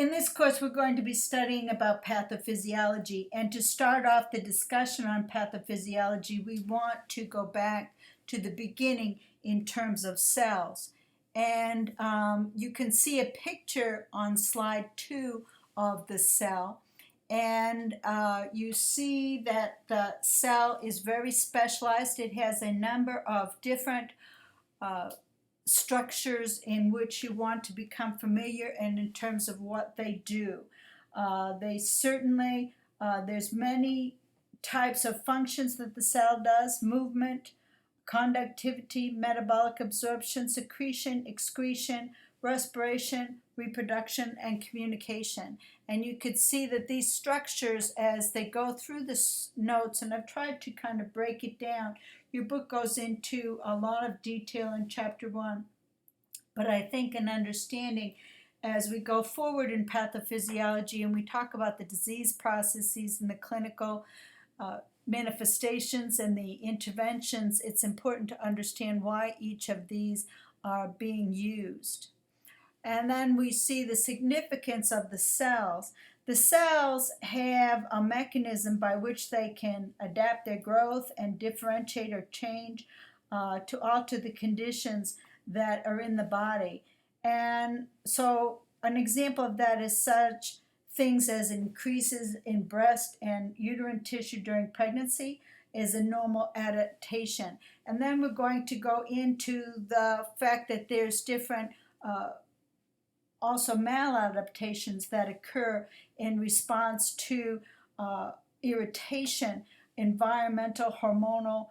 In this course, we're going to be studying about pathophysiology. And to start off the discussion on pathophysiology, we want to go back to the beginning in terms of cells. And you can see a picture on slide 2 of the cell. And you see that the cell is very specialized. It has a number of different structures in which you want to become familiar and in terms of what they do. They certainly, there's many types of functions that the cell does: movement, conductivity, metabolic absorption, secretion, excretion, respiration, reproduction, and communication. And you could see that these structures, as they go through the notes, and I've tried to kind of break it down. Your book goes into a lot of detail in chapter 1, but I think an understanding as we go forward in pathophysiology and we talk about the disease processes and the clinical manifestations and the interventions, it's important to understand why each of these are being used. And then we see the significance of the cells. The cells have a mechanism by which they can adapt their growth and differentiate or change to alter the conditions that are in the body. And so an example of that is such things as increases in breast and uterine tissue during pregnancy is a normal adaptation. And then we're going to go into the fact that there's different also maladaptations that occur in response to irritation, environmental, hormonal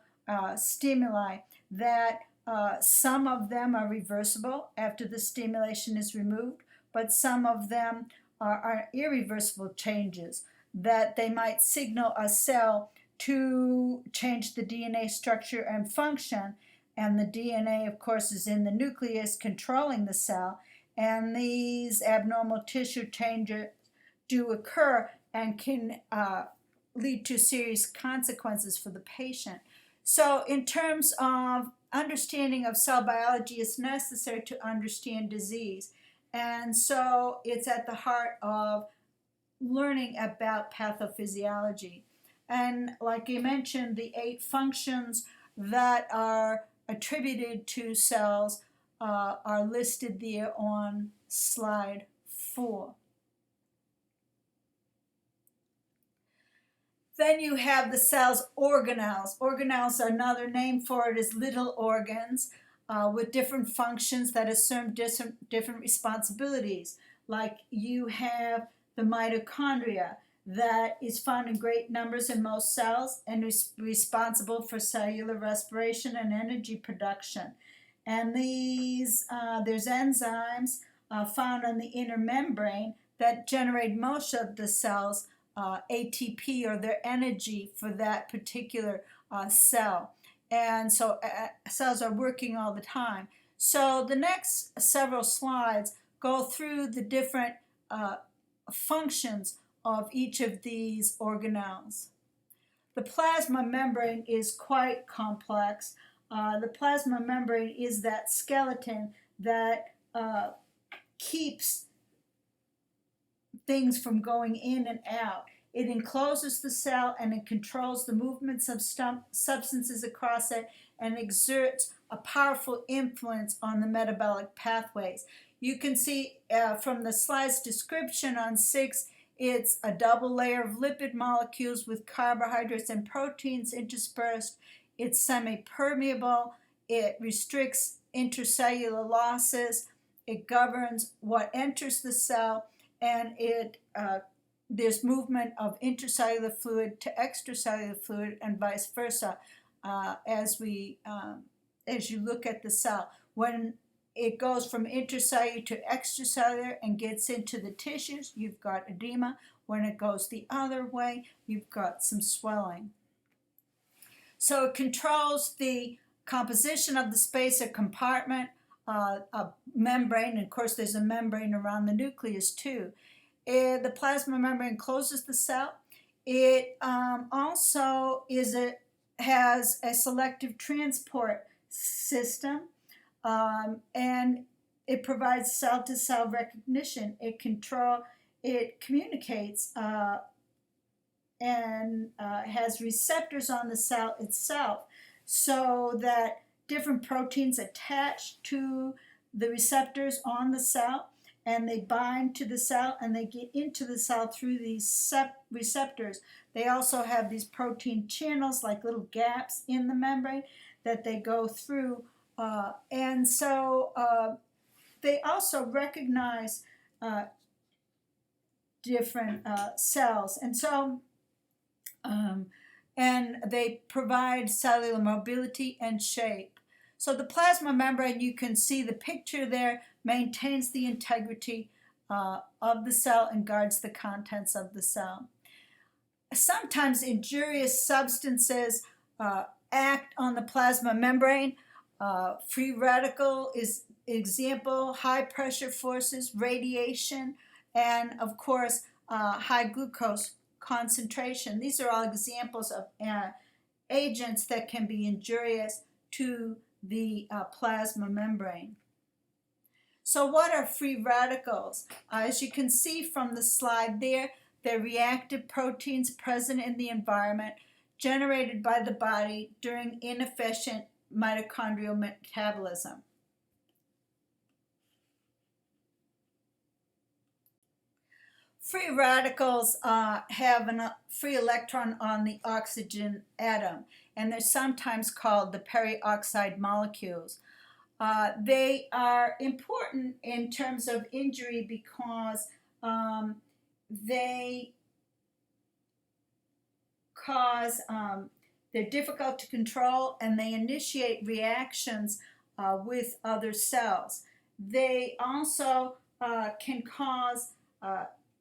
stimuli, that some of them are reversible after the stimulation is removed, but some of them are irreversible changes that they might signal a cell to change the DNA structure and function. And the DNA, of course, is in the nucleus controlling the cell. And these abnormal tissue changes do occur and can lead to serious consequences for the patient. So in terms of understanding of cell biology, it's necessary to understand disease. And so it's at the heart of learning about pathophysiology. And like you mentioned, the 8 functions that are attributed to cells are listed there on slide 4. Then you have the cell's organelles. Organelles, another name for it, is little organs with different functions that assume different responsibilities. Like you have the mitochondria that is found in great numbers in most cells and is responsible for cellular respiration and energy production. And these, there's enzymes found on the inner membrane that generate most of the cell's ATP, or their energy for that particular cell. And so cells are working all the time. So the next several slides go through the different functions of each of these organelles. The plasma membrane is quite complex. The plasma membrane is that skeleton that keeps things from going in and out. It encloses the cell and it controls the movements of substances across it and exerts a powerful influence on the metabolic pathways. You can see from the slide's description on 6, it's a double layer of lipid molecules with carbohydrates and proteins interspersed. It's semi-permeable. It restricts intercellular losses. It governs what enters the cell, and there's movement of intercellular fluid to extracellular fluid and vice versa as you look at the cell. When it goes from intercellular to extracellular and gets into the tissues, you've got edema. When it goes the other way, you've got some swelling. So it controls the composition of the spacer compartment, a membrane, and of course there's a membrane around the nucleus too. The plasma membrane closes the cell. It also has a selective transport system, and it provides cell-to-cell recognition. it communicates and has receptors on the cell itself, so that different proteins attach to the receptors on the cell, and they bind to the cell and they get into the cell through these receptors. They also have these protein channels, like little gaps in the membrane that they go through, and so they also recognize different cells, and so and they provide cellular mobility and shape. So the plasma membrane, you can see the picture there, maintains the integrity of the cell and guards the contents of the cell. Sometimes injurious substances act on the plasma membrane. Free radical is example, high pressure forces, radiation, and of course high glucose concentration. These are all examples of agents that can be injurious to the plasma membrane. So what are free radicals? As you can see from the slide there, they're reactive proteins present in the environment, generated by the body during inefficient mitochondrial metabolism. Free radicals have a free electron on the oxygen atom, and they're sometimes called the perioxide molecules. They are important in terms of injury because they cause, they're difficult to control, and they initiate reactions with other cells. They also can cause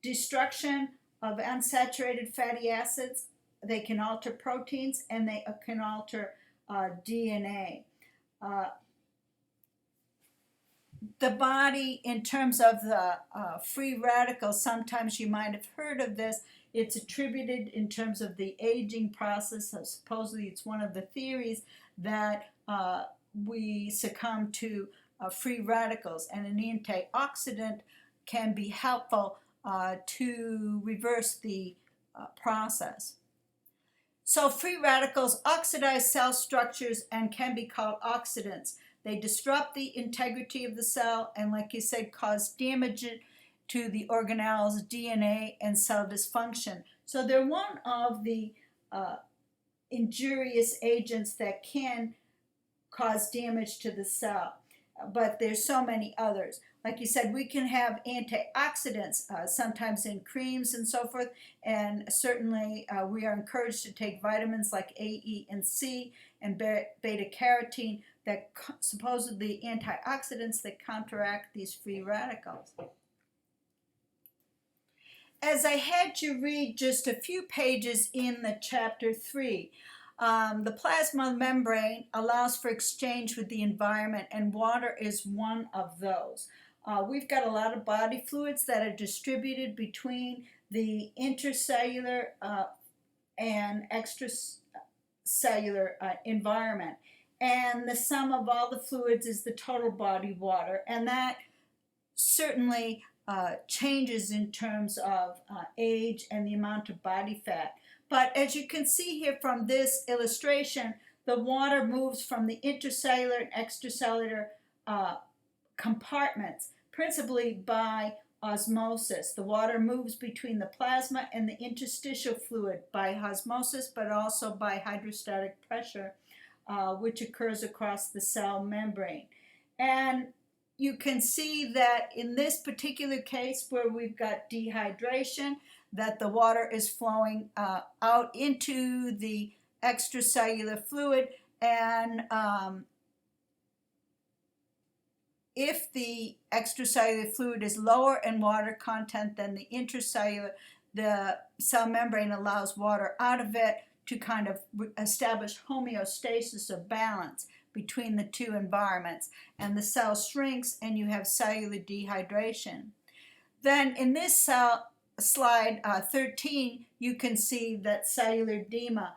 destruction of unsaturated fatty acids. They can alter proteins, and they can alter DNA. The body, in terms of the free radicals, sometimes you might have heard of this. It's attributed in terms of the aging process. So supposedly it's one of the theories that we succumb to free radicals, and an antioxidant can be helpful to reverse the process. So free radicals oxidize cell structures and can be called oxidants. They disrupt the integrity of the cell and, like you said, cause damage to the organelles, DNA, and cell dysfunction. So they're one of the injurious agents that can cause damage to the cell, but there's so many others. Like you said, we can have antioxidants, sometimes in creams and so forth, and certainly we are encouraged to take vitamins like A, E, and C, and beta-carotene, that supposedly antioxidants that counteract these free radicals. As I had you read just a few pages in the chapter 3, the plasma membrane allows for exchange with the environment, and water is one of those. We've got a lot of body fluids that are distributed between the intercellular and extracellular environment. And the sum of all the fluids is the total body water. And that certainly changes in terms of age and the amount of body fat. But as you can see here from this illustration, the water moves from the intercellular and extracellular compartments, principally by osmosis. The water moves between the plasma and the interstitial fluid by osmosis, but also by hydrostatic pressure, which occurs across the cell membrane. And you can see that in this particular case, where we've got dehydration, that the water is flowing out into the extracellular fluid, and if the extracellular fluid is lower in water content than the intracellular, the cell membrane allows water out of it to kind of establish homeostasis or balance between the two environments, and the cell shrinks and you have cellular dehydration. Then in this slide 13, you can see that cellular edema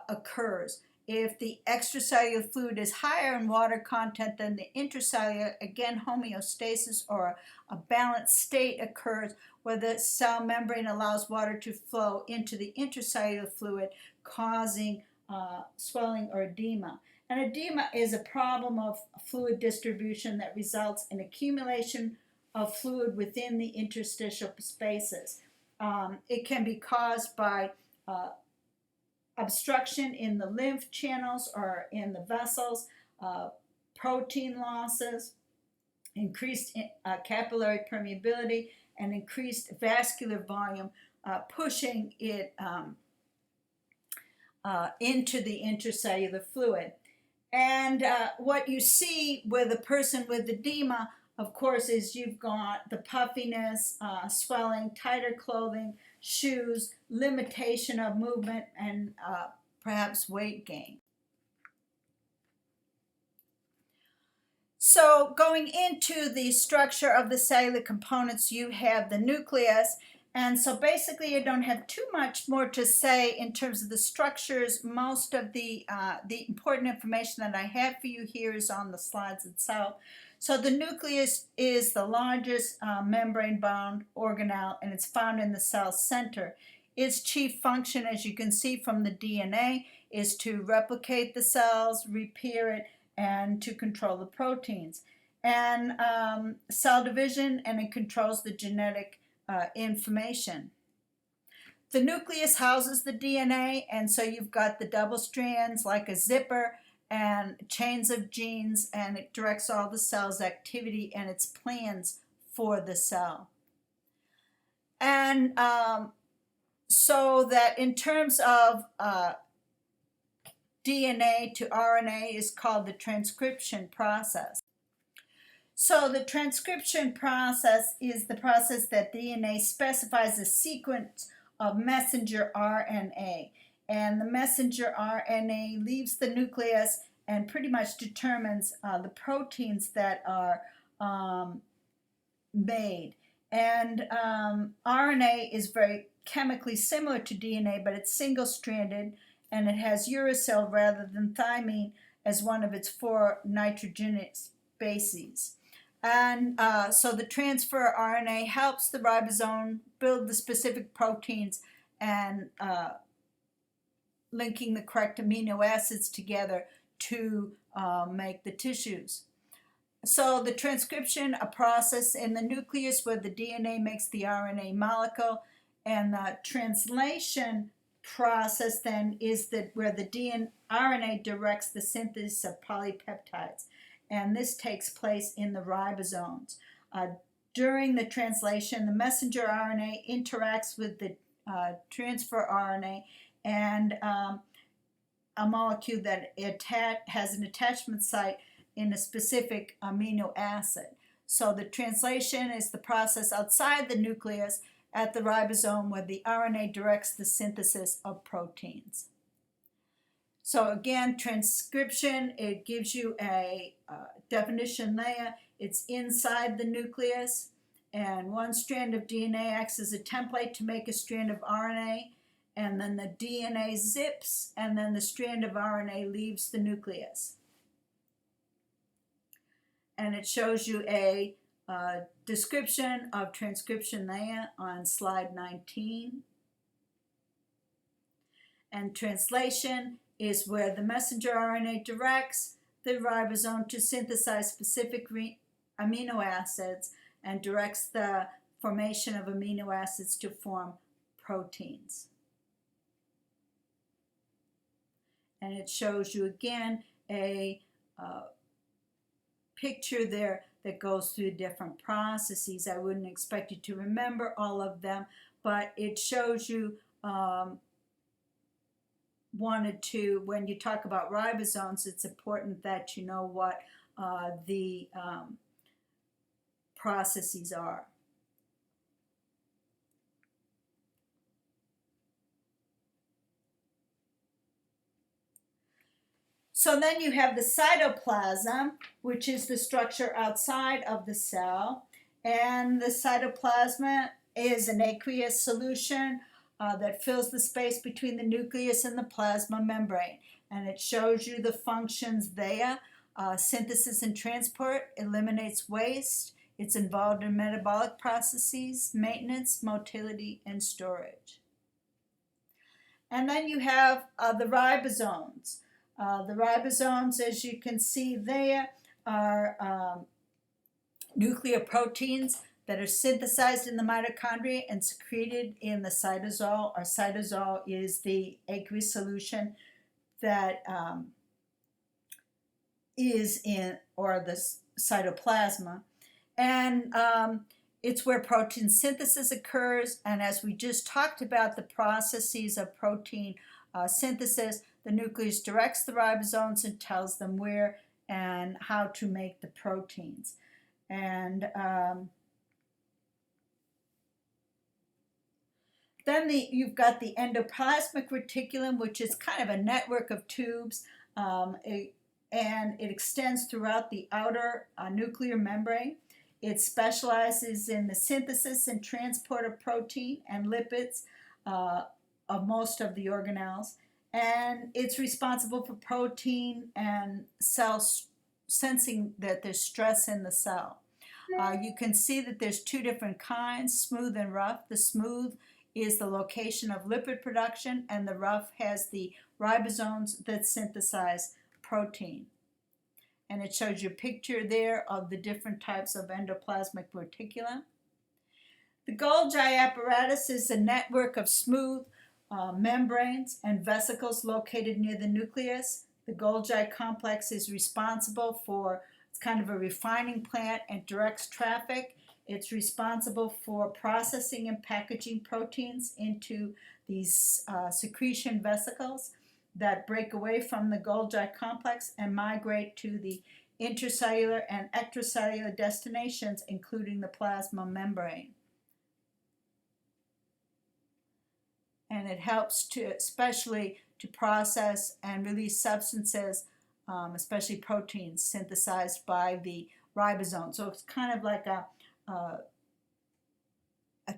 occurs If the extracellular fluid is higher in water content than the intracellular, again, homeostasis or a balanced state occurs where the cell membrane allows water to flow into the intracellular fluid, causing swelling or edema. And edema is a problem of fluid distribution that results in accumulation of fluid within the interstitial spaces. It can be caused by obstruction in the lymph channels or in the vessels, protein losses, increased capillary permeability, and increased vascular volume, pushing it into the intracellular fluid. And what you see with a person with edema, of course, is you've got the puffiness, swelling, tighter clothing, shoes, limitation of movement, and perhaps weight gain. So going into the structure of the cellular components, you have the nucleus. And so basically you don't have too much more to say in terms of the structures. Most of the important information that I have for you here is on the slides itself. So the nucleus is the largest membrane-bound organelle, and it's found in the cell center. Its chief function, as you can see from the DNA, is to replicate the cells, repair it, and to control the proteins. And cell division, and it controls the genetic information. The nucleus houses the DNA, and so you've got the double strands like a zipper and chains of genes, and it directs all the cell's activity and its plans for the cell. And so that in terms of DNA to RNA is called the transcription process. So the transcription process is the process that DNA specifies a sequence of messenger RNA. And the messenger RNA leaves the nucleus and pretty much determines the proteins that are made. And RNA is very chemically similar to DNA, but it's single-stranded, and it has uracil rather than thymine as one of its 4 nitrogenous bases. And so the transfer RNA helps the ribosome build the specific proteins and linking the correct amino acids together to make the tissues. So the transcription, a process in the nucleus where the DNA makes the RNA molecule, and the translation process then is where the RNA directs the synthesis of polypeptides. And this takes place in the ribosomes. During the translation, the messenger RNA interacts with the transfer RNA and a molecule that has an attachment site in a specific amino acid. So the translation is the process outside the nucleus at the ribosome where the RNA directs the synthesis of proteins. So again, transcription, it gives you a definition layer. It's inside the nucleus, and one strand of DNA acts as a template to make a strand of RNA, and then the DNA zips, and then the strand of RNA leaves the nucleus. And it shows you a description of transcription layer on slide 19. And translation is where the messenger RNA directs the ribosome to synthesize specific amino acids and directs the formation of amino acids to form proteins. And it shows you again a picture there that goes through different processes. I wouldn't expect you to remember all of them, but it shows you when you talk about ribosomes, it's important that you know what the processes are. So then you have the cytoplasm, which is the structure outside of the cell. And the cytoplasm is an aqueous solution that fills the space between the nucleus and the plasma membrane. and it shows you the functions there. Synthesis and transport eliminates waste. It's involved in metabolic processes, maintenance, motility, and storage. And then you have the ribosomes. The ribosomes, as you can see there, are nuclear proteins that are synthesized in the mitochondria and secreted in the cytosol. Our cytosol is the aqueous solution that is in, or the cytoplasma. And it's where protein synthesis occurs. And as we just talked about the processes of protein synthesis, the nucleus directs the ribosomes and tells them where and how to make the proteins. And then you've got the endoplasmic reticulum, which is kind of a network of tubes, and it extends throughout the outer nuclear membrane. It specializes in the synthesis and transport of protein and lipids of most of the organelles, and it's responsible for protein and cell sensing that there's stress in the cell. You can see that there's two different kinds, smooth and rough. The smooth is the location of lipid production, and the rough has the ribosomes that synthesize protein. And it shows you a picture there of the different types of endoplasmic reticulum. The Golgi apparatus is a network of smooth membranes and vesicles located near the nucleus. The Golgi complex is responsible for, it's kind of a refining plant and directs traffic. It's responsible for processing and packaging proteins into these secretion vesicles that break away from the Golgi complex and migrate to the intracellular and extracellular destinations, including the plasma membrane. And it helps to, especially to process and release substances, especially proteins synthesized by the ribosome. So it's kind of like a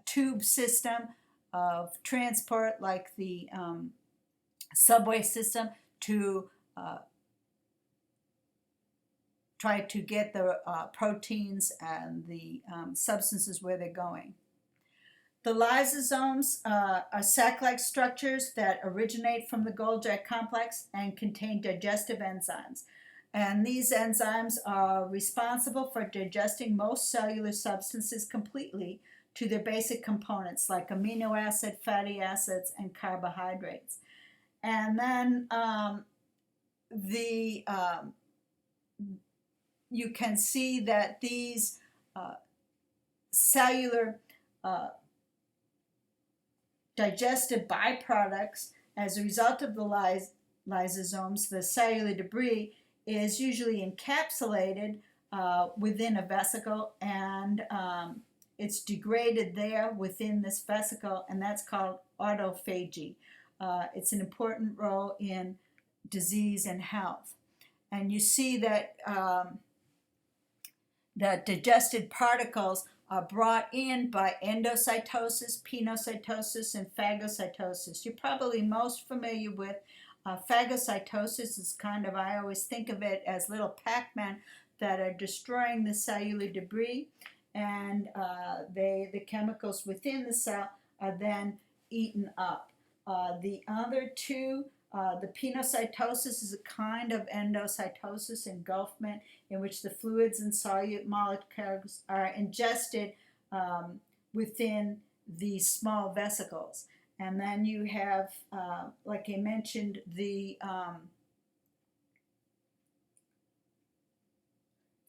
tube system of transport, like the subway system, to try to get the proteins and the substances where they're going. The lysosomes are sac-like structures that originate from the Golgi complex and contain digestive enzymes. And these enzymes are responsible for digesting most cellular substances completely to their basic components like amino acid, fatty acids, and carbohydrates. And then you can see that these cellular digestive byproducts, as a result of the lysosomes, the cellular debris is usually encapsulated within a vesicle, and it's degraded there within this vesicle, and that's called autophagy. It's an important role in disease and health. And you see that that digested particles are brought in by endocytosis, pinocytosis, and phagocytosis. You're probably most familiar with phagocytosis. Is kind of, I always think of it as little Pac-Man that are destroying the cellular debris, and the chemicals within the cell are then eaten up. The other two, the pinocytosis is a kind of endocytosis, engulfment, in which the fluids and solute molecules are ingested within these small vesicles. And then you have, like I mentioned, the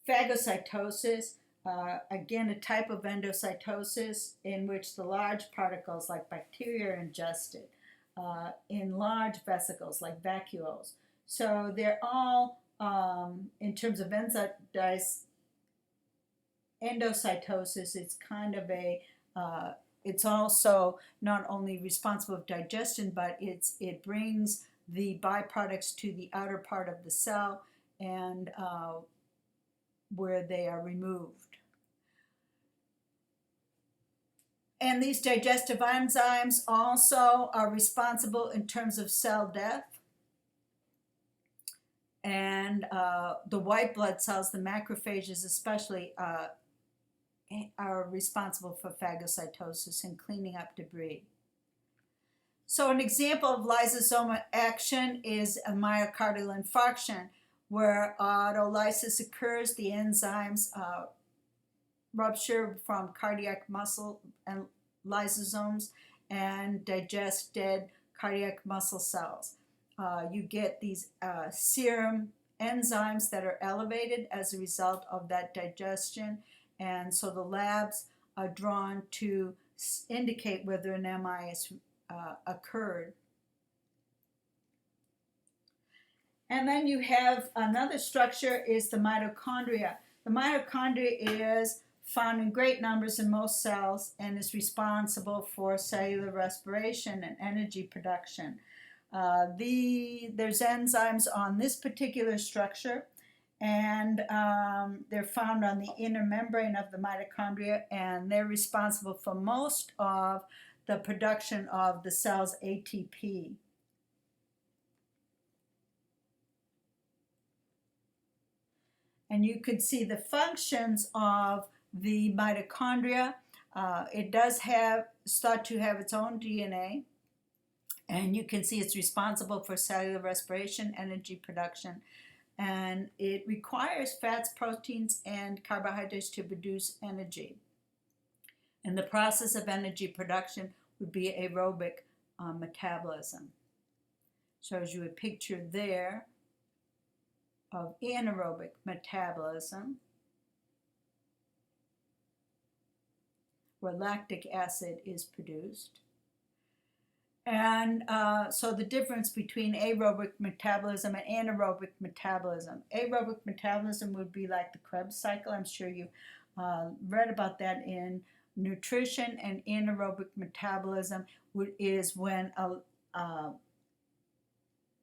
phagocytosis, again a type of endocytosis in which the large particles like bacteria are ingested in large vesicles like vacuoles. So they're all, in terms of endocytosis, it's kind of a, it's also not only responsible for digestion, but it brings the byproducts to the outer part of the cell and where they are removed. And these digestive enzymes also are responsible in terms of cell death. And the white blood cells, the macrophages especially, are responsible for phagocytosis and cleaning up debris. So an example of lysosomal action is a myocardial infarction, where autolysis occurs, the enzymes rupture from cardiac muscle and lysosomes and digest dead cardiac muscle cells. You get these serum enzymes that are elevated as a result of that digestion, and so the labs are drawn to indicate whether an MI has occurred. And then you have another structure is the mitochondria. The mitochondria is found in great numbers in most cells and is responsible for cellular respiration and energy production. There's enzymes on this particular structure, and they're found on the inner membrane of the mitochondria, and they're responsible for most of the production of the cell's ATP. And you could see the functions of the mitochondria. It does start to have its own DNA, and you can see it's responsible for cellular respiration, energy production, and it requires fats, proteins, and carbohydrates to produce energy. And the process of energy production would be aerobic metabolism. Shows you a picture there of anaerobic metabolism, where lactic acid is produced. And so the difference between aerobic metabolism and anaerobic metabolism. Aerobic metabolism would be like the Krebs cycle. I'm sure you read about that in nutrition. And anaerobic metabolism is when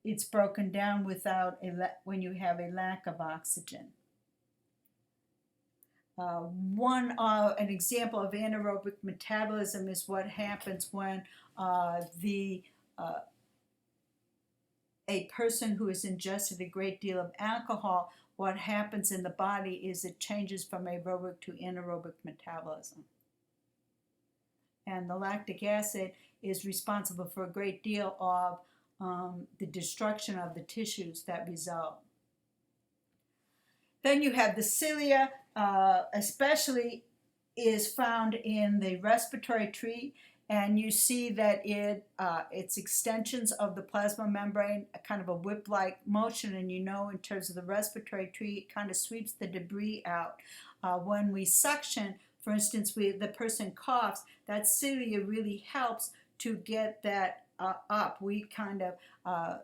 it's broken down when you have a lack of oxygen. An example of anaerobic metabolism is what happens when a person who has ingested a great deal of alcohol. What happens in the body is it changes from aerobic to anaerobic metabolism. And the lactic acid is responsible for a great deal of the destruction of the tissues that result. Then you have the cilia, especially is found in the respiratory tree, and you see that it's extensions of the plasma membrane, a kind of a whip-like motion, and you know in terms of the respiratory tree, it kind of sweeps the debris out. When we suction, for instance, the person coughs, that cilia really helps to get that up. We kind of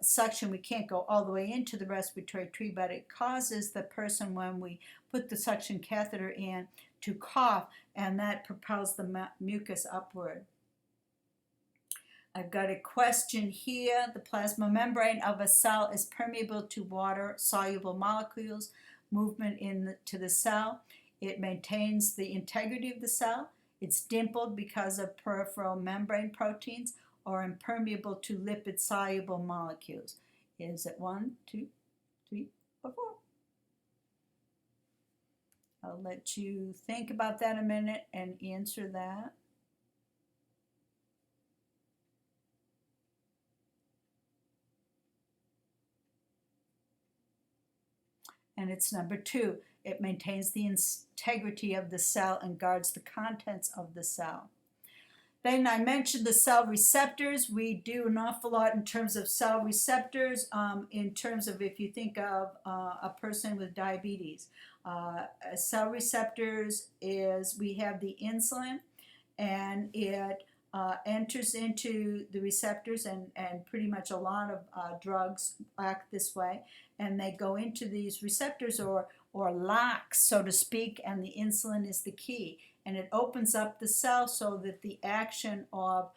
suction, we can't go all the way into the respiratory tree, but it causes the person, when we put the suction catheter in, to cough, and that propels the mucus upward. I've got a question here. The plasma membrane of a cell is permeable to water-soluble molecules movement into the cell. It maintains the integrity of the cell. It's dimpled because of peripheral membrane proteins, or impermeable to lipid-soluble molecules. Is it 1, 2, 3, or 4? I'll let you think about that a minute and answer that. And it's number 2. It maintains the integrity of the cell and guards the contents of the cell. Then I mentioned the cell receptors. We do an awful lot in terms of cell receptors, in terms of if you think of a person with diabetes. Cell receptors is, we have the insulin, and it enters into the receptors, and pretty much a lot of drugs act this way, and they go into these receptors or locks, so to speak, and the insulin is the key. And it opens up the cell so that the action of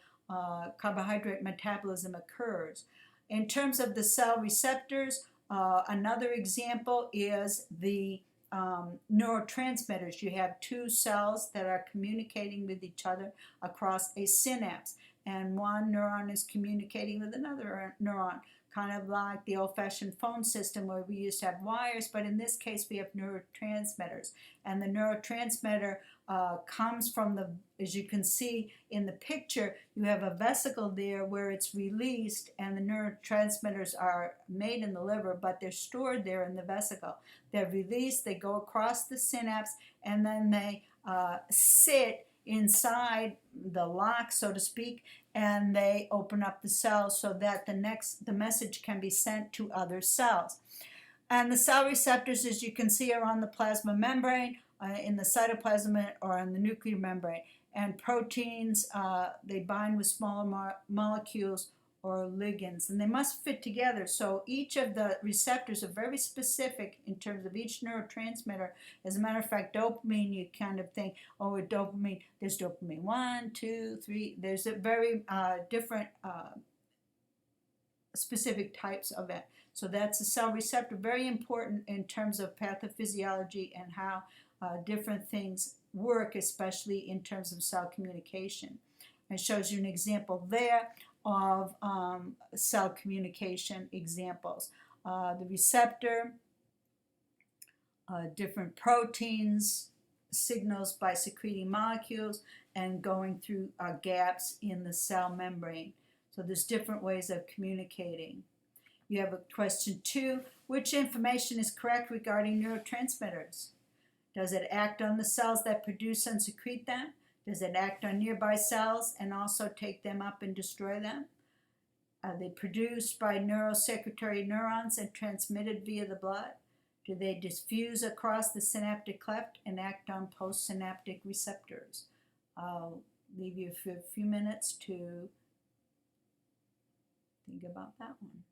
carbohydrate metabolism occurs. In terms of the cell receptors, another example is the neurotransmitters. You have 2 cells that are communicating with each other across a synapse, and one neuron is communicating with another neuron. kind of like the old-fashioned phone system where we used to have wires, but in this case we have neurotransmitters. And the neurotransmitter comes from the, as you can see in the picture, you have a vesicle there where it's released, and the neurotransmitters are made in the liver, but they're stored there in the vesicle. They're released, they go across the synapse, and then they sit inside the lock, so to speak, and they open up the cells so that the message can be sent to other cells. And the cell receptors, as you can see, are on the plasma membrane, in the cytoplasm, or on the nuclear membrane. And proteins, they bind with smaller molecules or ligands, and they must fit together. So each of the receptors are very specific in terms of each neurotransmitter. As a matter of fact, dopamine, you kind of think, oh, with dopamine, there's dopamine 1, 2, 3. There's a very different specific types of it. So that's a cell receptor, very important in terms of pathophysiology and how different things work, especially in terms of cell communication. It shows you an example there of cell communication examples. The receptor, different proteins, signals by secreting molecules, and going through gaps in the cell membrane. So there's different ways of communicating. You have a question 2. Which information is correct regarding neurotransmitters? Does it act on the cells that produce and secrete them? Does it act on nearby cells and also take them up and destroy them? Are they produced by neurosecretory neurons and transmitted via the blood? Do they diffuse across the synaptic cleft and act on postsynaptic receptors? I'll leave you for a few minutes to think about that one.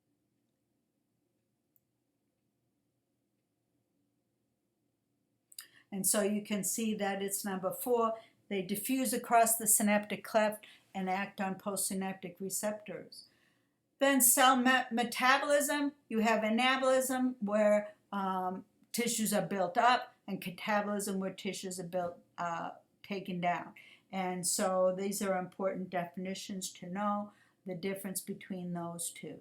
And so you can see that it's number 4. They diffuse across the synaptic cleft and act on postsynaptic receptors. Then cell metabolism, you have anabolism where tissues are built up, and catabolism where tissues are taken down. And so these are important definitions to know the difference between those two.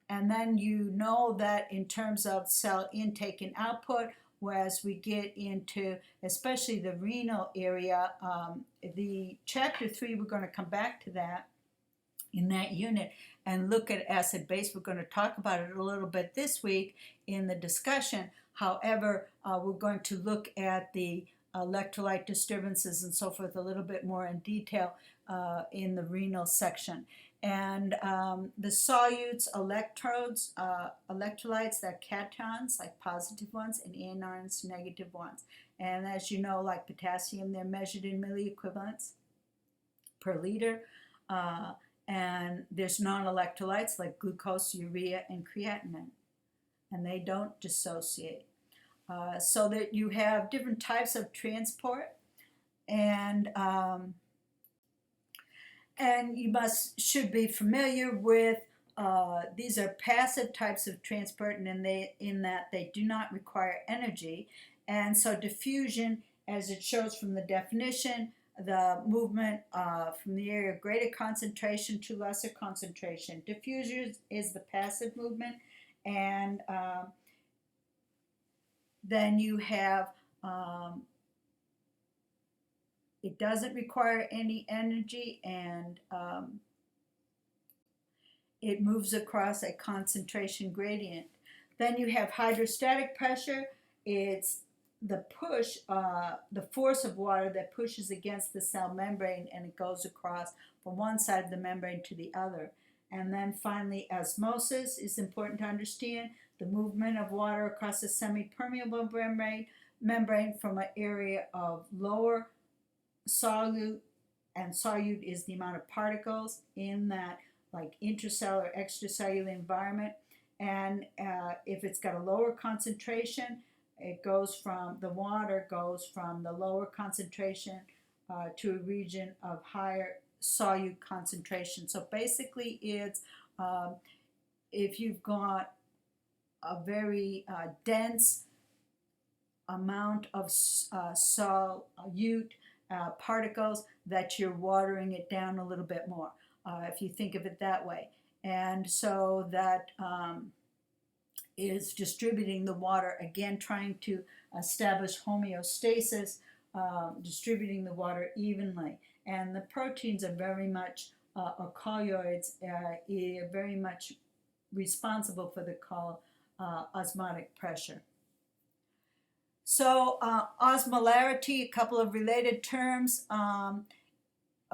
And then you know that in terms of cell intake and output, as we get into especially the renal area, the chapter 3, we're going to come back to that in that unit and look at acid base. We're going to talk about it a little bit this week in the discussion. However, we're going to look at the electrolyte disturbances and so forth a little bit more in detail in the renal section. And the solutes, electrodes, electrolytes, they're cations, like positive ones, and anions, negative ones. And as you know, like potassium, they're measured in milliequivalents per liter. And there's non-electrolytes like glucose, urea, and creatinine. And they don't dissociate. So that you have different types of transport, and you should be familiar with these are passive types of transport, and in that they do not require energy. And so diffusion, as it shows from the definition, the movement from the area of greater concentration to lesser concentration. Diffusion is the passive movement, and then you have it doesn't require any energy, and it moves across a concentration gradient. Then you have hydrostatic pressure. It's the push, the force of water that pushes against the cell membrane, and it goes across from one side of the membrane to the other. And then finally, osmosis is important to understand. The movement of water across a semi-permeable membrane from an area of lower solute, and solute is the amount of particles in that like intracellular, extracellular environment. And if it's got a lower concentration, it goes from, the water goes from the lower concentration to a region of higher solute concentration. So basically it's, if you've got a very dense amount of solute particles, that you're watering it down a little bit more, if you think of it that way. And so that is distributing the water, again trying to establish homeostasis, distributing the water evenly. And the proteins are very much, or colloids, are very much responsible for the osmotic pressure. So osmolarity, a couple of related terms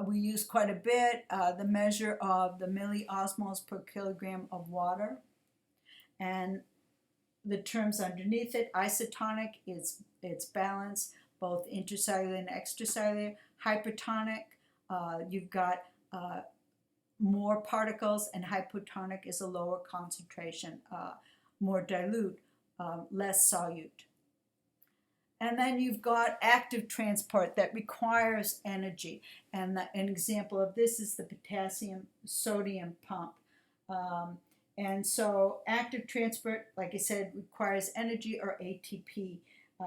we use quite a bit, the measure of the milliosmoles per kilogram of water. And the terms underneath it, isotonic is its balance, both intracellular and extracellular. Hypertonic, you've got more particles, and hypotonic is a lower concentration, more dilute, less solute. And then you've got active transport that requires energy. And an example of this is the potassium sodium pump. And so active transport, like I said, requires energy, or ATP,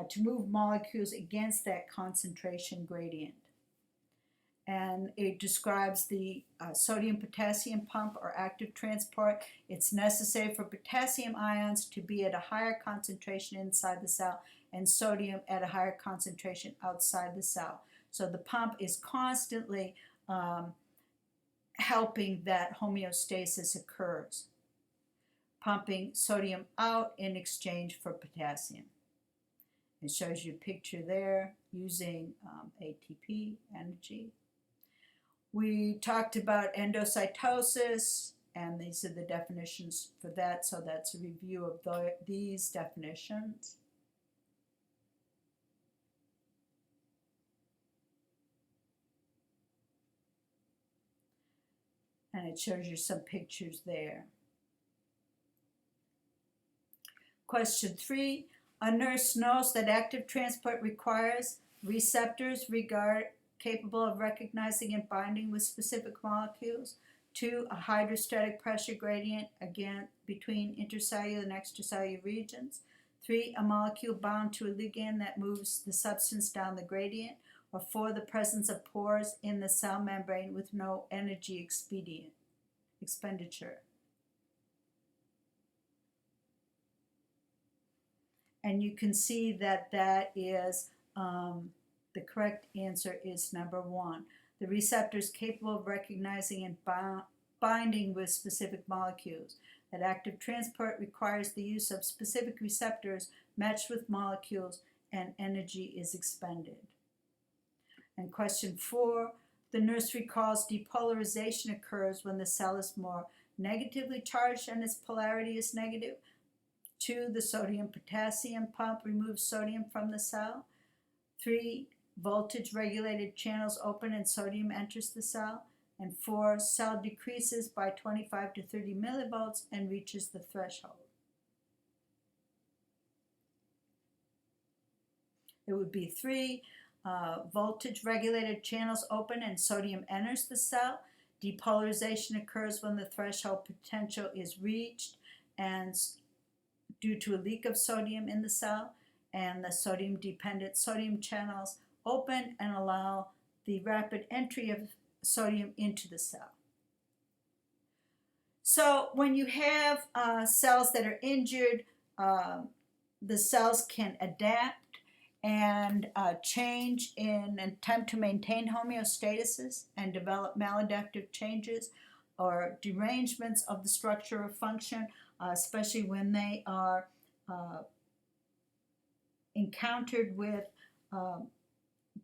to move molecules against that concentration gradient. And it describes the sodium-potassium pump, or active transport. It's necessary for potassium ions to be at a higher concentration inside the cell, and sodium at a higher concentration outside the cell. So the pump is constantly helping that homeostasis occurs, pumping sodium out in exchange for potassium. It shows you a picture there using ATP, energy. We talked about endocytosis, and these are the definitions for that, so that's a review of these definitions. And it shows you some pictures there. Question 3. A nurse knows that active transport requires receptors capable of recognizing and binding with specific molecules. 2. A hydrostatic pressure gradient, again, between intercellular and extracellular regions. 3. A molecule bound to a ligand that moves the substance down the gradient. Or 4. The presence of pores in the cell membrane with no energy expenditure. And you can see that that is, the correct answer is number 1. The receptors capable of recognizing and binding with specific molecules. That active transport requires the use of specific receptors matched with molecules, and energy is expended. And question 4, the nurse recalls depolarization occurs when the cell is more negatively charged and its polarity is negative. 2, the sodium-potassium pump removes sodium from the cell. 3, voltage-regulated channels open and sodium enters the cell. And 4, cell decreases by 25 to 30 millivolts and reaches the threshold. It would be 3, voltage-regulated channels open and sodium enters the cell. Depolarization occurs when the threshold potential is reached and due to a leak of sodium in the cell, and the sodium-dependent sodium channels open and allow the rapid entry of sodium into the cell. So when you have cells that are injured, the cells can adapt and change in an attempt to maintain homeostasis and develop maladaptive changes or derangements of the structure or function, especially when they are encountered with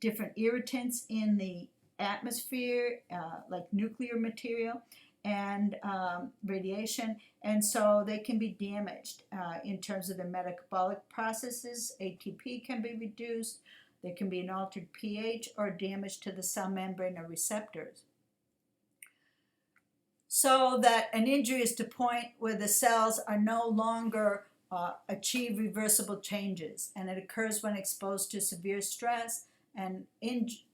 different irritants in the atmosphere, like nuclear material and radiation, and so they can be damaged in terms of the metabolic processes. ATP can be reduced, there can be an altered pH or damage to the cell membrane or receptors. So that an injury is to point where the cells are no longer achieve reversible changes, and it occurs when exposed to severe stress and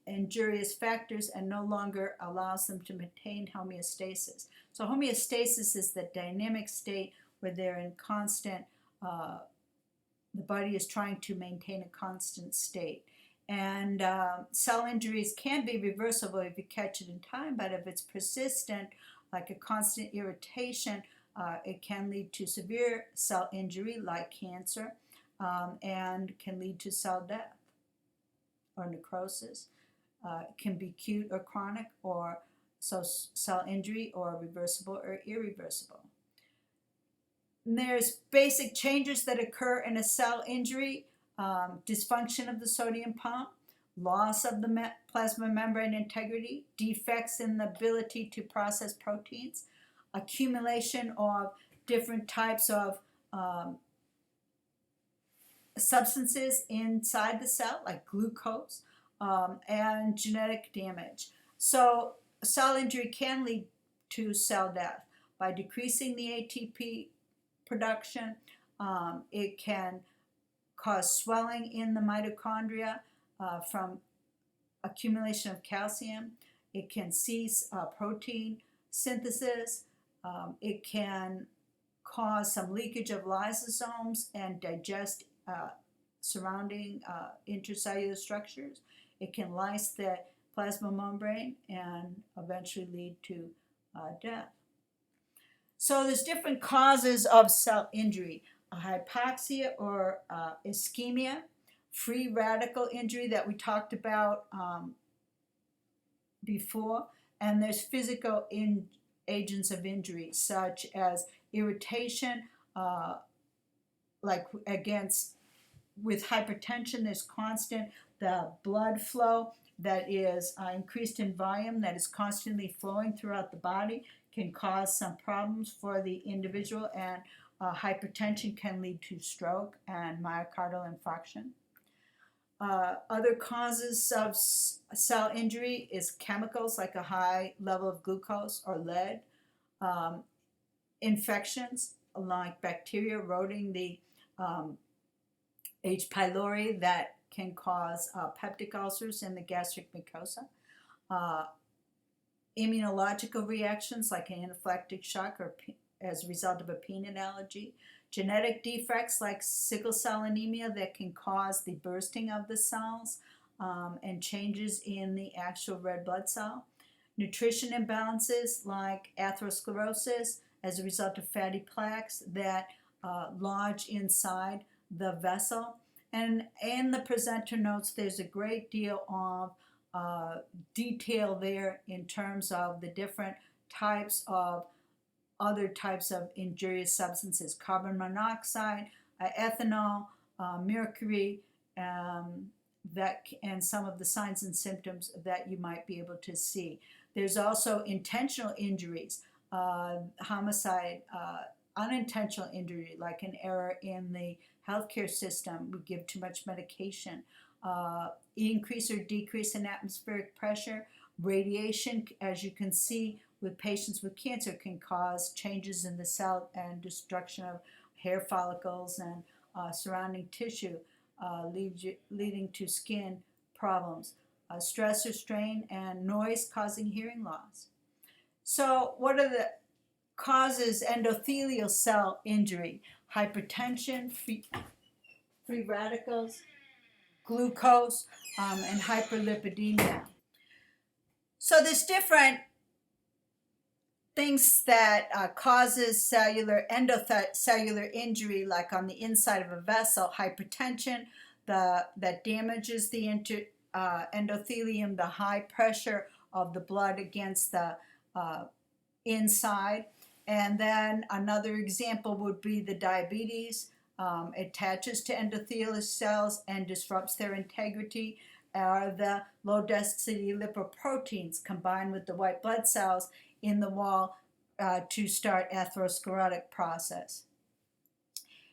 injurious factors and no longer allows them to maintain homeostasis. So homeostasis is the dynamic state where they're in constant, the body is trying to maintain a constant state. And cell injuries can be reversible if you catch it in time, but if it's persistent, like a constant irritation, it can lead to severe cell injury like cancer, and can lead to cell death or necrosis. It can be acute or chronic, or so cell injury, or reversible or irreversible. And there's basic changes that occur in a cell injury: dysfunction of the sodium pump, loss of the plasma membrane integrity, defects in the ability to process proteins, accumulation of different types of substances inside the cell, like glucose, and genetic damage. So cell injury can lead to cell death by decreasing the ATP production. It can cause swelling in the mitochondria from accumulation of calcium. It can cease protein synthesis. It can cause some leakage of lysosomes and digest surrounding intracellular structures. It can lyse the plasma membrane and eventually lead to death. So there's different causes of cell injury: hypoxia or ischemia, free radical injury that we talked about before, and there's physical agents of injury such as irritation, like against with hypertension. There's constant the blood flow that is increased in volume, that is constantly flowing throughout the body, can cause some problems for the individual, and hypertension can lead to stroke and myocardial infarction. Other causes of cell injury is chemicals like a high level of glucose or lead, infections like bacteria eroding the H. pylori that can cause peptic ulcers in the gastric mucosa, immunological reactions like an anaphylactic shock or as a result of a peanut allergy, genetic defects like sickle cell anemia that can cause the bursting of the cells and changes in the actual red blood cell, nutrition imbalances like atherosclerosis as a result of fatty plaques that lodge inside the vessel. And in the presenter notes, there's a great deal of detail there in terms of the different types of other types of injurious substances: carbon monoxide, ethanol, mercury, that and some of the signs and symptoms that you might be able to see. There's also intentional injuries, homicide, unintentional injury, like an error in the healthcare system. We give too much medication, increase or decrease in atmospheric pressure, radiation, as you can see with patients with cancer, can cause changes in the cell and destruction of hair follicles and surrounding tissue, leading to skin problems, stress or strain, and noise causing hearing loss. So what are the causes endothelial cell injury? Hypertension, free radicals, glucose, and hyperlipidemia. So there's different things that causes endocellular injury, like on the inside of a vessel: hypertension, that damages the endothelium, the high pressure of the blood against the inside. And then another example would be the diabetes. Attaches to endothelial cells and disrupts their integrity, are the low-density lipoproteins combined with the white blood cells in the wall to start atherosclerotic process.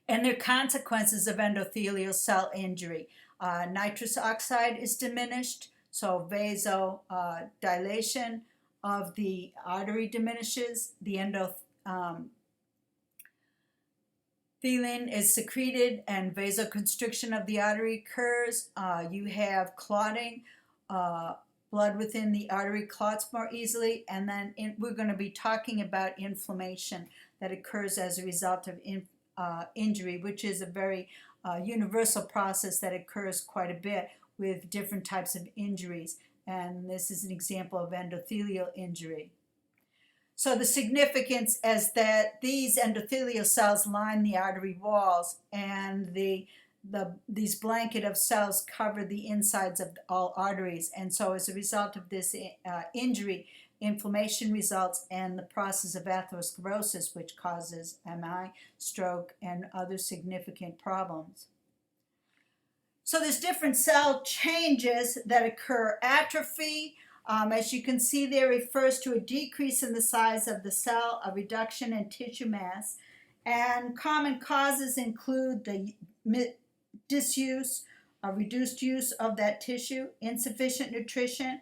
And there are consequences of endothelial cell injury. Nitrous oxide is diminished, so vasodilation of the artery diminishes, the endothelin is secreted, and vasoconstriction of the artery occurs. You have clotting, blood within the artery clots more easily, and then we're going to be talking about inflammation that occurs as a result of injury, which is a very universal process that occurs quite a bit with different types of injuries, and this is an example of endothelial injury. So the significance is that these endothelial cells line the artery walls, and these blanket of cells cover the insides of all arteries. And so as a result of this injury, inflammation results and the process of atherosclerosis, which causes MI, stroke, and other significant problems. So there's different cell changes that occur. Atrophy, as you can see there, refers to a decrease in the size of the cell, a reduction in tissue mass. And common causes include the disuse, a reduced use of that tissue, insufficient nutrition,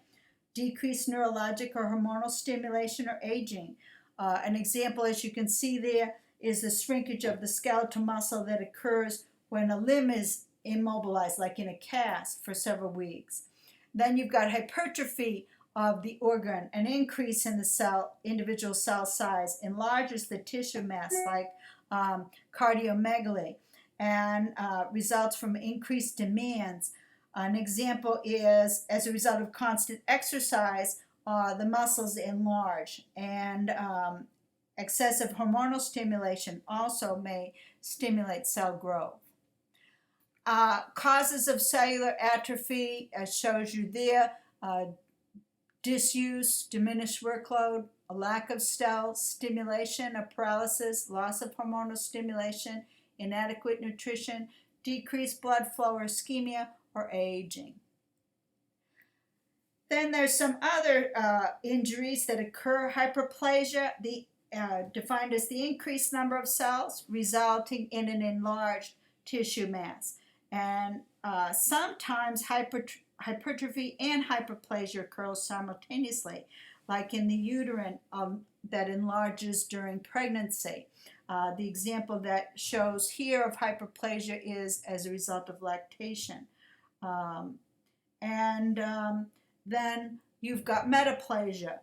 decreased neurologic or hormonal stimulation, or aging. An example, as you can see there, is the shrinkage of the skeletal muscle that occurs when a limb is immobilized, like in a cast, for several weeks. Then you've got hypertrophy of the organ. An increase in the individual cell size enlarges the tissue mass, like cardiomegaly, and results from increased demands. An example is, as a result of constant exercise, the muscles enlarge, and excessive hormonal stimulation also may stimulate cell growth. Causes of cellular atrophy, as shows you there, disuse, diminished workload, a lack of cell stimulation, a paralysis, loss of hormonal stimulation, inadequate nutrition, decreased blood flow or ischemia, or aging. Then there's some other injuries that occur. Hyperplasia, defined as the increased number of cells resulting in an enlarged tissue mass. And sometimes hypertrophy and hyperplasia occur simultaneously, like in the uterine that enlarges during pregnancy. The example that shows here of hyperplasia is as a result of lactation. Then you've got metaplasia,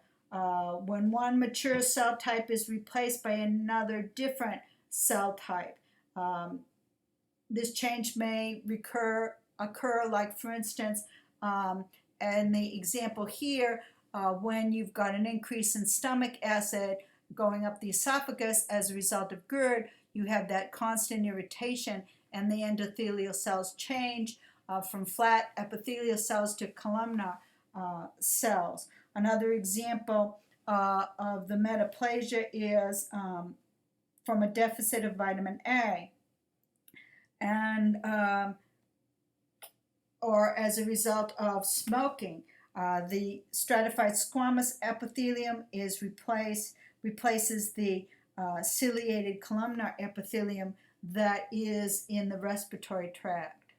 when one mature cell type is replaced by another different cell type. This change may occur, like for instance, and the example here, when you've got an increase in stomach acid going up the esophagus as a result of GERD, you have that constant irritation, and the endothelial cells change from flat epithelial cells to columnar cells. Another example of the metaplasia is from a deficit of vitamin A, and or as a result of smoking. The stratified squamous epithelium replaces the ciliated columnar epithelium that is in the respiratory tract.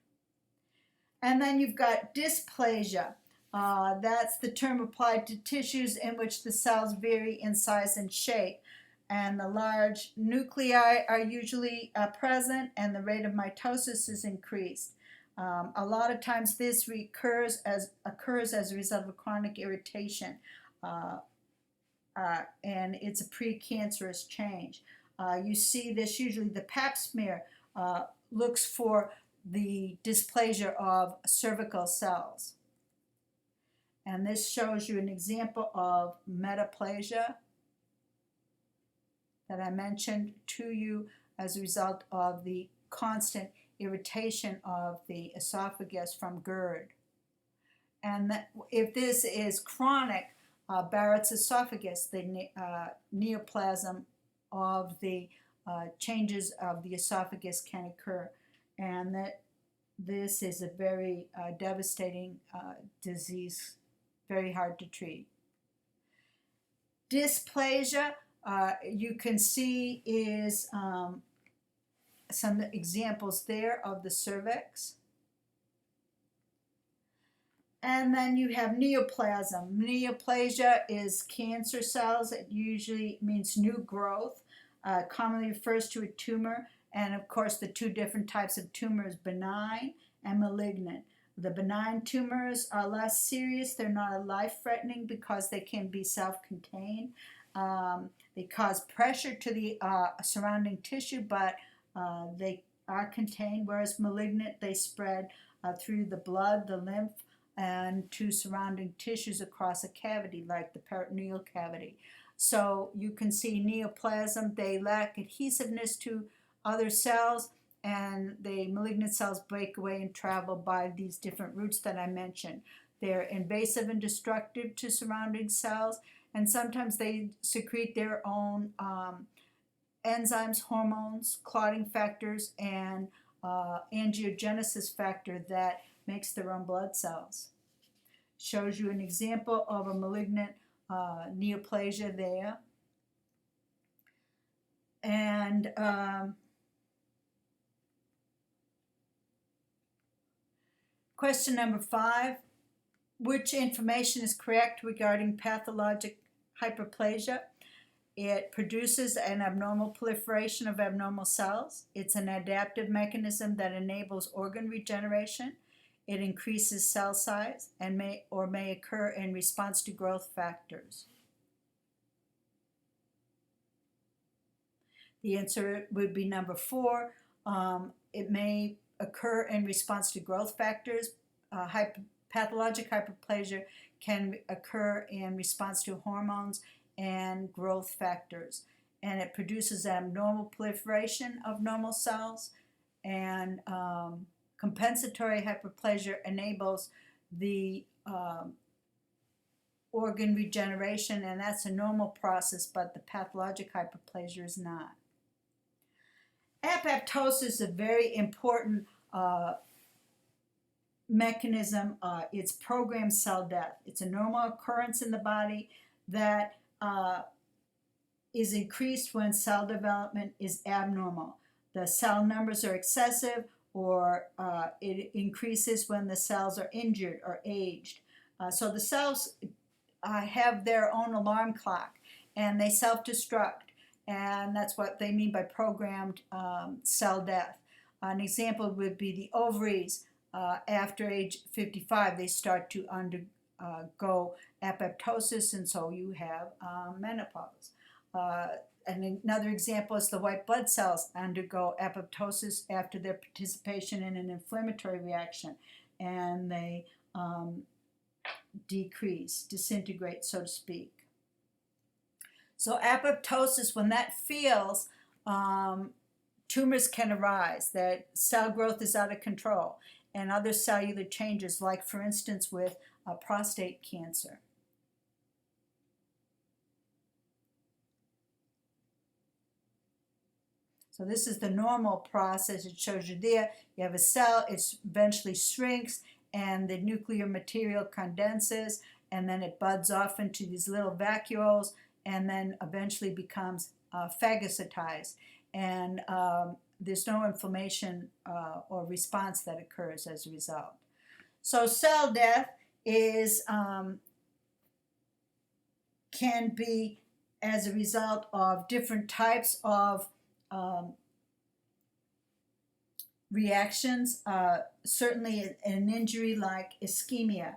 And then you've got dysplasia. That's the term applied to tissues in which the cells vary in size and shape. And the large nuclei are usually present, and the rate of mitosis is increased. A lot of times this occurs as a result of chronic irritation, and it's a precancerous change. You see this usually, the Pap smear looks for the dysplasia of cervical cells. And this shows you an example of metaplasia that I mentioned to you as a result of the constant irritation of the esophagus from GERD. And if this is chronic, Barrett's esophagus, the neoplasm of the changes of the esophagus can occur, and that this is a very devastating disease, very hard to treat. Dysplasia, you can see, is some examples there of the cervix. And then you have neoplasm. Neoplasia is cancer cells. It usually means new growth, commonly refers to a tumor. And of course, the two different types of tumors, benign and malignant. The benign tumors are less serious. They're not life-threatening because they can be self-contained. They cause pressure to the surrounding tissue, but they are contained, whereas malignant, they spread through the blood, the lymph, and to surrounding tissues across a cavity, like the peritoneal cavity. So you can see neoplasm, they lack adhesiveness to other cells, and the malignant cells break away and travel by these different routes that I mentioned. They're invasive and destructive to surrounding cells, and sometimes they secrete their own enzymes, hormones, clotting factors, and angiogenesis factor that makes their own blood cells. Shows you an example of a malignant neoplasia there. And question number 5, which information is correct regarding pathologic hyperplasia? It produces an abnormal proliferation of abnormal cells. It's an adaptive mechanism that enables organ regeneration. It increases cell size and may occur in response to growth factors. The answer would be number 4. It may occur in response to growth factors. Pathologic hyperplasia can occur in response to hormones and growth factors, and it produces abnormal proliferation of normal cells, and compensatory hyperplasia enables the organ regeneration, and that's a normal process, but the pathologic hyperplasia is not. Apoptosis is a very important mechanism. It's programmed cell death. It's a normal occurrence in the body that is increased when cell development is abnormal. The cell numbers are excessive, or it increases when the cells are injured or aged. So the cells have their own alarm clock, and they self-destruct, and that's what they mean by programmed cell death. An example would be the ovaries. After age 55, they start to undergo apoptosis, and so you have menopause. And another example is the white blood cells undergo apoptosis after their participation in an inflammatory reaction, and they disintegrate, so to speak. So apoptosis, when that fails, tumors can arise, that cell growth is out of control, and other cellular changes, like for instance with prostate cancer. So this is the normal process. It shows you there. You have a cell, it eventually shrinks, and the nuclear material condenses, and then it buds off into these little vacuoles, and then eventually becomes phagocytized. And there's no inflammation or response that occurs as a result. So cell death is can be as a result of different types of reactions. Certainly an injury like ischemia.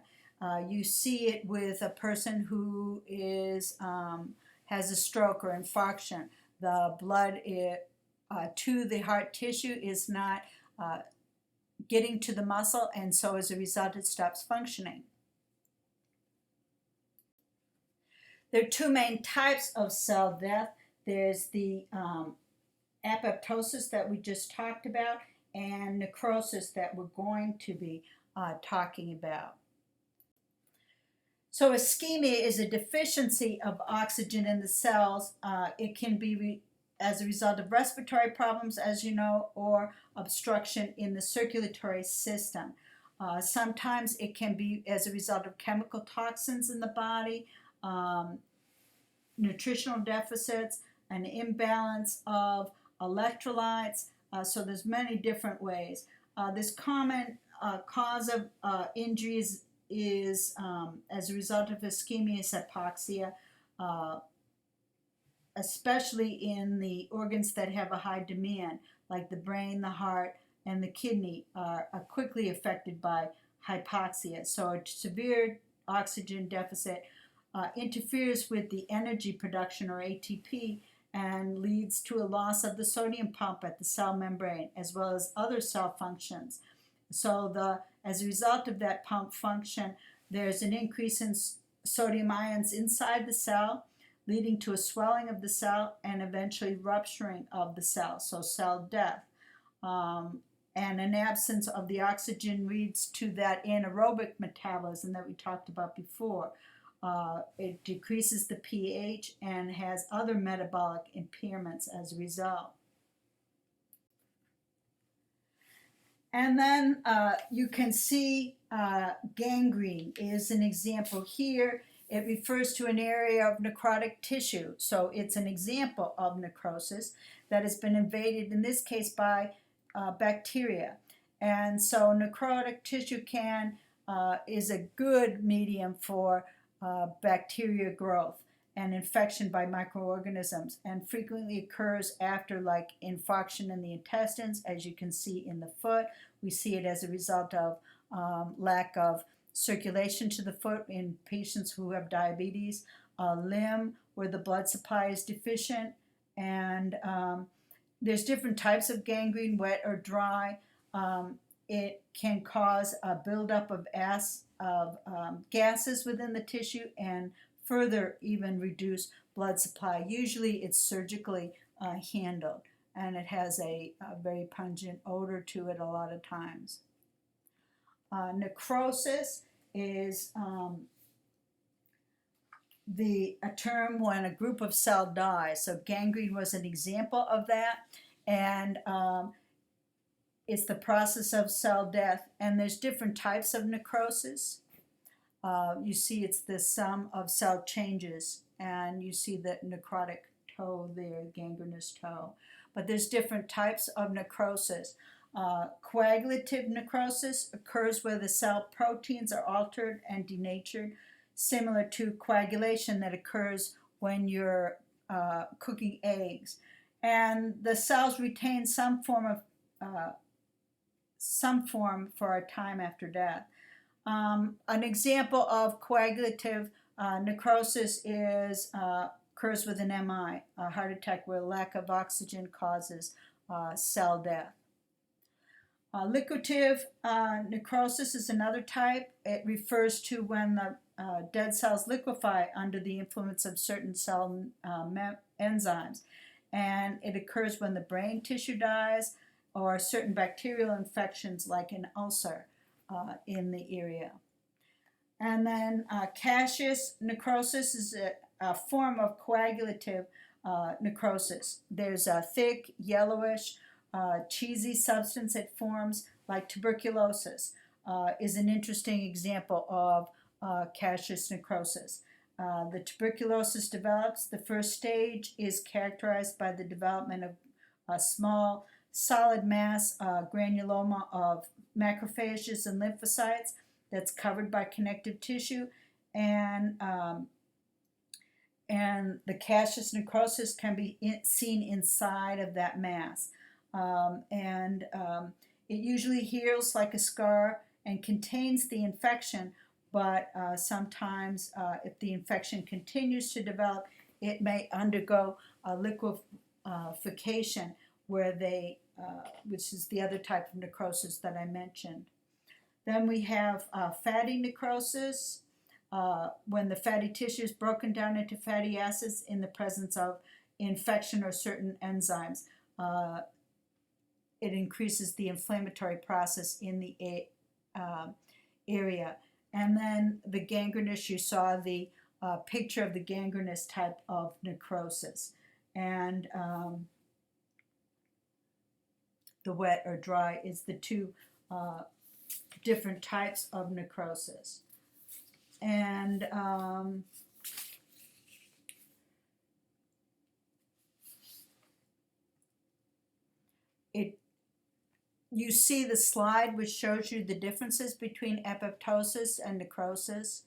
You see it with a person who is has a stroke or infarction. The blood to the heart tissue is not getting to the muscle, and so as a result it stops functioning. There are two main types of cell death. There's the apoptosis that we just talked about, and necrosis that we're going to be talking about. So ischemia is a deficiency of oxygen in the cells. It can be as a result of respiratory problems, as you know, or obstruction in the circulatory system. Sometimes it can be as a result of chemical toxins in the body, nutritional deficits, an imbalance of electrolytes. So there's many different ways. This common cause of injuries is as a result of ischemia is hypoxia, especially in the organs that have a high demand, like the brain, the heart, and the kidney are quickly affected by hypoxia. So a severe oxygen deficit interferes with the energy production, or ATP, and leads to a loss of the sodium pump at the cell membrane, as well as other cell functions. So as a result of that pump function, there's an increase in sodium ions inside the cell. leading to a swelling of the cell and eventually rupturing of the cell, so cell death. And an absence of the oxygen leads to that anaerobic metabolism that we talked about before. It decreases the pH and has other metabolic impairments as a result. And then you can see gangrene is an example here. It refers to an area of necrotic tissue. So it's an example of necrosis that has been invaded, in this case, by bacteria. And so necrotic tissue is a good medium for bacteria growth and infection by microorganisms, and frequently occurs after like infarction in the intestines, as you can see in the foot. We see it as a result of lack of circulation to the foot in patients who have diabetes, limb where the blood supply is deficient, and there's different types of gangrene, wet or dry. It can cause a buildup of gases within the tissue and further even reduce blood supply. Usually it's surgically handled, and it has a very pungent odor to it a lot of times. Necrosis is a term when a group of cells dies. So gangrene was an example of that, and it's the process of cell death. And there's different types of necrosis. You see it's the sum of cell changes, and you see the necrotic toe there, gangrenous toe. But there's different types of necrosis. Coagulative necrosis occurs where the cell proteins are altered and denatured, similar to coagulation that occurs when you're cooking eggs. And the cells retain some form for a time after death. An example of coagulative necrosis occurs with an MI, a heart attack, where lack of oxygen causes cell death. Liquefative necrosis is another type. It refers to when the dead cells liquefy under the influence of certain cell enzymes, and it occurs when the brain tissue dies or certain bacterial infections like an ulcer in the area. And then caseous necrosis is a form of coagulative necrosis. There's a thick, yellowish, cheesy substance it forms, like tuberculosis is an interesting example of caseous necrosis. The tuberculosis develops. The first stage is characterized by the development of a small solid mass granuloma of macrophages and lymphocytes that's covered by connective tissue, and the caseous necrosis can be seen inside of that mass. It usually heals like a scar and contains the infection, but sometimes if the infection continues to develop, it may undergo a liquefaction, which is the other type of necrosis that I mentioned. Then we have fatty necrosis, when the fatty tissue is broken down into fatty acids in the presence of infection or certain enzymes. It increases the inflammatory process in the area. And then the gangrenous, you saw the picture of the gangrenous type of necrosis. And the wet or dry is the two different types of necrosis. And you see the slide which shows you the differences between apoptosis and necrosis.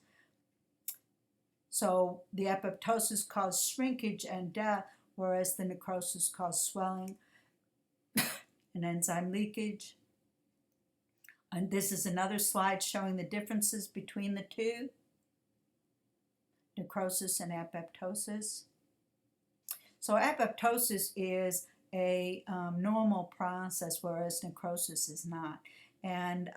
So the apoptosis caused shrinkage and death, whereas the necrosis caused swelling and enzyme leakage. And this is another slide showing the differences between the two, necrosis and apoptosis. So apoptosis is a normal process, whereas necrosis is not. And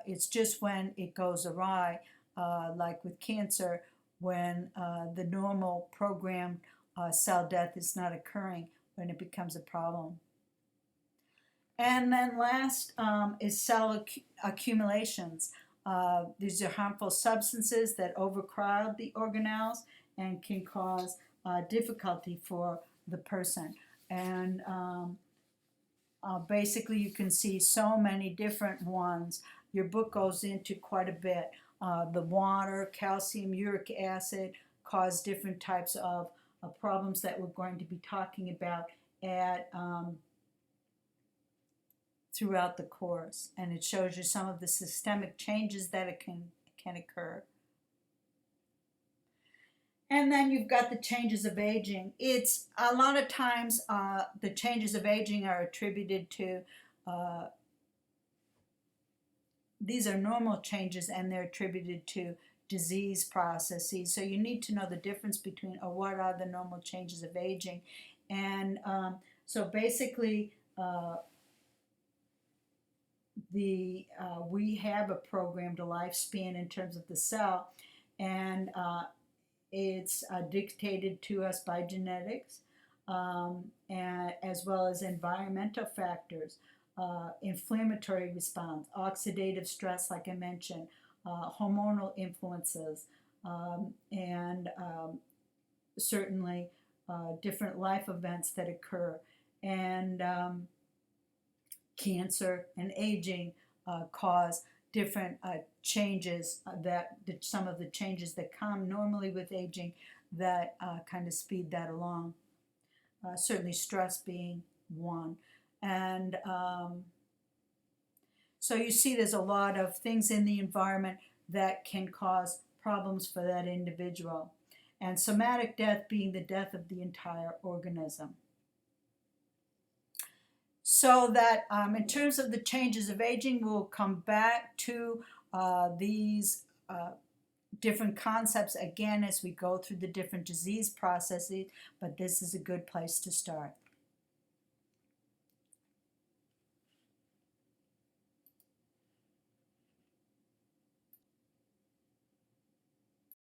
it's just when it goes awry, like with cancer, when the normal programmed cell death is not occurring when it becomes a problem. And then last is cell accumulations. These are harmful substances that overcrowd the organelles and can cause difficulty for the person. And basically you can see so many different ones. Your book goes into quite a bit. The water, calcium, uric acid cause different types of problems that we're going to be talking about at throughout the course, and it shows you some of the systemic changes that it can occur. And then you've got the changes of aging. It's a lot of times the changes of aging are attributed to these are normal changes, and they're attributed to disease processes. So you need to know the difference between what are the normal changes of aging. And so basically we have a programmed lifespan in terms of the cell, and it's dictated to us by genetics, and as well as environmental factors, inflammatory response, oxidative stress, like I mentioned, hormonal influences, and certainly different life events that occur, and cancer and aging cause different changes some of the changes that come normally with aging that kind of speed that along. Certainly stress being one. And so you see there's a lot of things in the environment that can cause problems for that individual. And somatic death being the death of the entire organism. So that in terms of the changes of aging, we'll come back to these different concepts again as we go through the different disease processes, but this is a good place to start.